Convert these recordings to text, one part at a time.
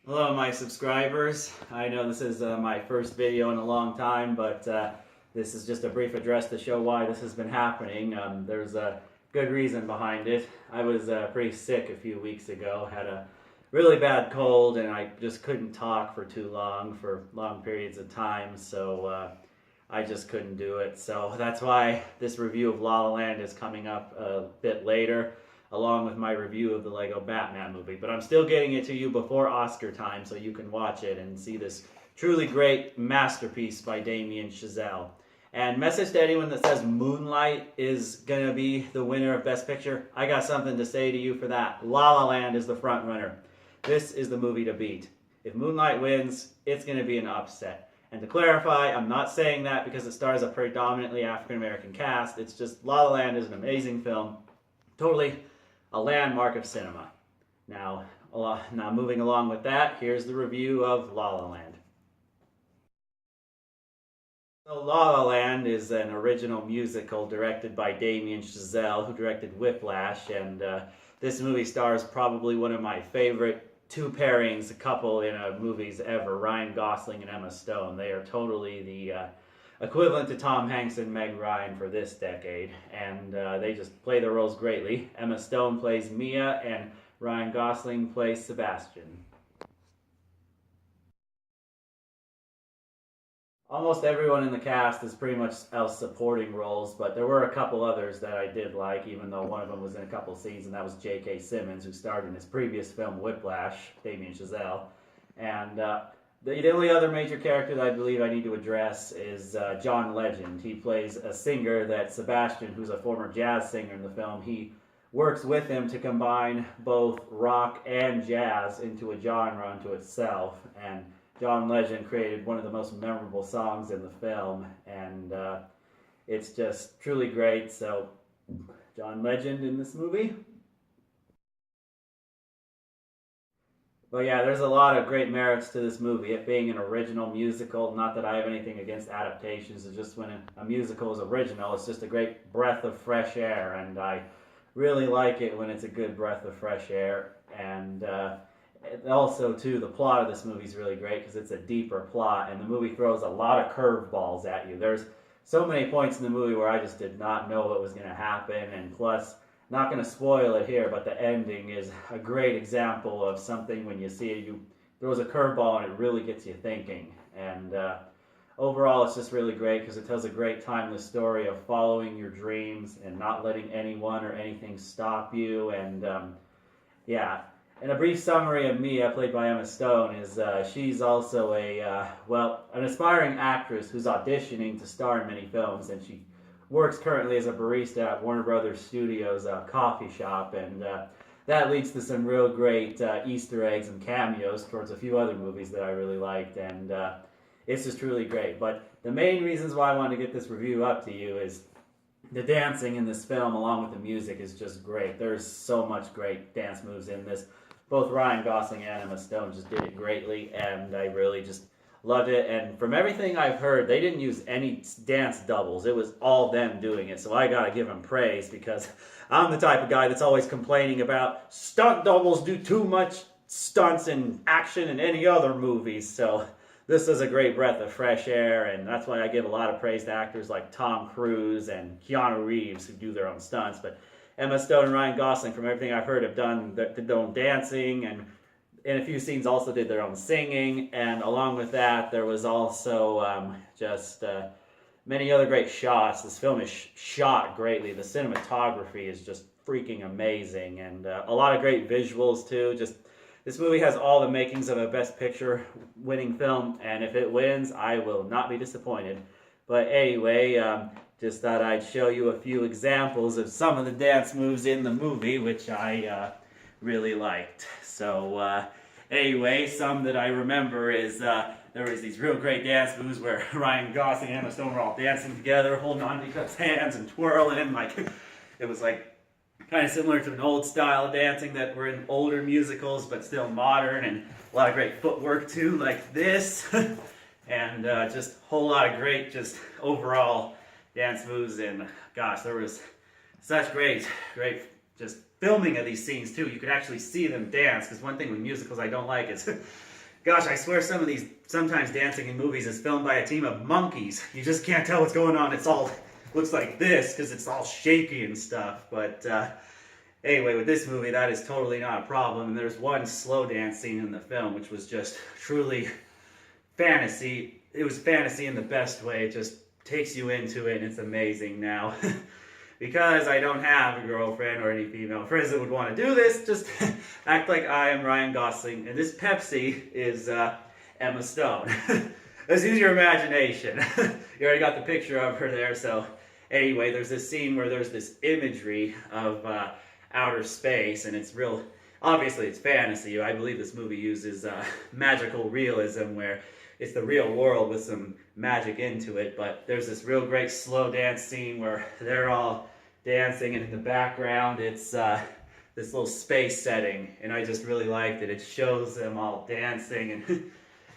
Hello, my subscribers. I know this is my first video in a long time, but this is just a brief address to show why this has been happening. There's a good reason behind it. I was pretty sick a few weeks ago, had a really bad cold, and I just couldn't talk for too long, for long periods of time, so I just couldn't do it. So that's why this review of La La Land is coming up a bit later, along with my review of the Lego Batman movie. But I'm still getting it to you before Oscar time so you can watch it and see this truly great masterpiece by Damien Chazelle. And message to anyone that says Moonlight is going to be the winner of Best Picture, I got something to say to you for that. La La Land is the front runner. This is the movie to beat. If Moonlight wins, it's going to be an upset. And to clarify, I'm not saying that because it stars a predominantly African-American cast. It's just La La Land is an amazing film. Totally a landmark of cinema. Now moving along with that, here's the review of La La Land. So La La Land is an original musical directed by Damien Chazelle, who directed Whiplash, and this movie stars probably one of my favorite two pairings, a couple in movies ever, Ryan Gosling and Emma Stone. They are totally the equivalent to Tom Hanks and Meg Ryan for this decade, and they just play their roles greatly. Emma Stone plays Mia, and Ryan Gosling plays Sebastian. Almost everyone in the cast is pretty much else supporting roles, but there were a couple others that I did like, even though one of them was in a couple scenes, and that was J.K. Simmons, who starred in his previous film Whiplash, Damien Chazelle. And the only other major character that I believe I need to address is John Legend. He plays a singer that Sebastian, who's a former jazz singer in the film, he works with him to combine both rock and jazz into a genre unto itself. And John Legend created one of the most memorable songs in the film, and it's just truly great. So, John Legend in this movie. But yeah, there's a lot of great merits to this movie, it being an original musical. Not that I have anything against adaptations, it's just when a musical is original, it's just a great breath of fresh air, and I really like it when it's a good breath of fresh air. And also, too, the plot of this movie is really great because it's a deeper plot, and the movie throws a lot of curveballs at you. There's so many points in the movie where I just did not know what was going to happen, and plus, not going to spoil it here, but the ending is a great example of something when you see it, you throws a curveball and it really gets you thinking. And overall, it's just really great because it tells a great timeless story of following your dreams and not letting anyone or anything stop you. And yeah. And a brief summary of Mia, played by Emma Stone, is she's also an aspiring actress who's auditioning to star in many films, and she works currently as a barista at Warner Brothers Studios coffee shop, and that leads to some real great Easter eggs and cameos towards a few other movies that I really liked, and it's just truly great. But the main reasons why I wanted to get this review up to you is the dancing in this film, along with the music, is just great. There's so much great dance moves in this. Both Ryan Gosling and Emma Stone just did it greatly, and I really just loved it. And from everything I've heard, they didn't use any dance doubles. It was all them doing it, so I gotta give them praise, because I'm the type of guy that's always complaining about stunt doubles do too much stunts and action in any other movies. So this is a great breath of fresh air, and that's why I give a lot of praise to actors like Tom Cruise and Keanu Reeves, who do their own stunts. But Emma Stone and Ryan Gosling, from everything I've heard, have done their own dancing, and in a few scenes also did their own singing. And along with that, there was also many other great shots. This film is shot greatly. The cinematography is just freaking amazing, and a lot of great visuals too. Just this movie has all the makings of a Best Picture winning film, and if it wins, I will not be disappointed. But anyway, just thought I'd show you a few examples of some of the dance moves in the movie, which I really liked. So anyway, some that I remember is there was these real great dance moves where Ryan Gosling and Emma Stone were all dancing together, holding on to each other's hands and twirling. Like, it was like kind of similar to an old style of dancing that were in older musicals, but still modern, and a lot of great footwork too, like this. And just a whole lot of great, just overall dance moves. And gosh, there was such great just filming of these scenes too. You could actually see them dance, because one thing with musicals I don't like is, gosh, I swear some of these, sometimes dancing in movies is filmed by a team of monkeys. You just can't tell what's going on. It's all, looks like this, because it's all shaky and stuff. But anyway, with this movie, that is totally not a problem. And there's one slow dance scene in the film, which was just truly fantasy. It was fantasy in the best way. It just takes you into it, and it's amazing. Now, because I don't have a girlfriend or any female friends that would want to do this, just act like I am Ryan Gosling, and this Pepsi is Emma Stone. Let's use your imagination. You already got the picture of her there. So anyway, there's this scene where there's this imagery of outer space, and it's real, obviously it's fantasy. I believe this movie uses magical realism, where it's the real world with some magic into it, but there's this real great slow dance scene where they're all dancing, and in the background it's this little space setting, and I just really liked it. It shows them all dancing, and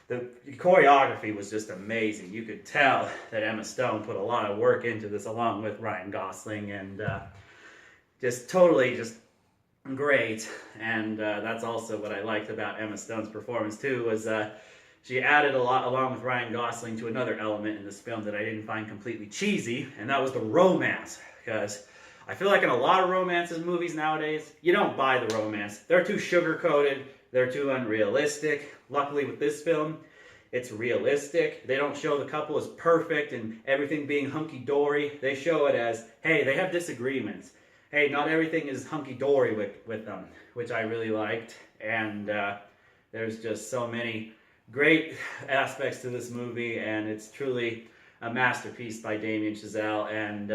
the choreography was just amazing. You could tell that Emma Stone put a lot of work into this, along with Ryan Gosling, and just totally just great. And that's also what I liked about Emma Stone's performance too, was she added a lot, along with Ryan Gosling, to another element in this film that I didn't find completely cheesy, and that was the romance. Because I feel like in a lot of romances movies nowadays, you don't buy the romance. They're too sugar-coated, they're too unrealistic. Luckily with this film, it's realistic. They don't show the couple as perfect and everything being hunky-dory. They show it as, hey, they have disagreements. Hey, not everything is hunky-dory with them, which I really liked. And there's just so many great aspects to this movie, and it's truly a masterpiece by Damien Chazelle. And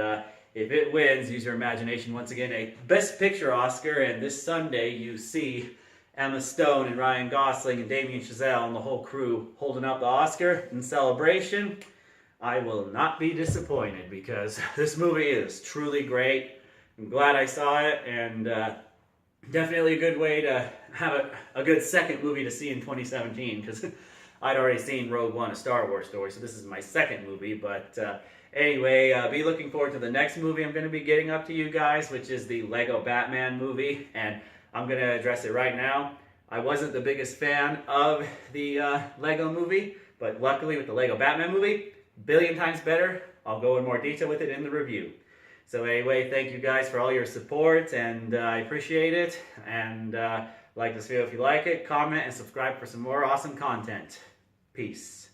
if it wins, use your imagination, once again, a Best Picture Oscar, and this Sunday you see Emma Stone and Ryan Gosling and Damien Chazelle and the whole crew holding up the Oscar in celebration, I will not be disappointed, because this movie is truly great. I'm glad I saw it, and definitely a good way to have a good second movie to see in 2017, because I'd already seen Rogue One, A Star Wars Story, so this is my second movie. But anyway, be looking forward to the next movie I'm going to be getting up to you guys, which is the Lego Batman movie, and I'm going to address it right now. I wasn't the biggest fan of the Lego movie, but luckily with the Lego Batman movie, a billion times better. I'll go in more detail with it in the review. So anyway, thank you guys for all your support, and I appreciate it. And like this video if you like it, comment, and subscribe for some more awesome content. Peace.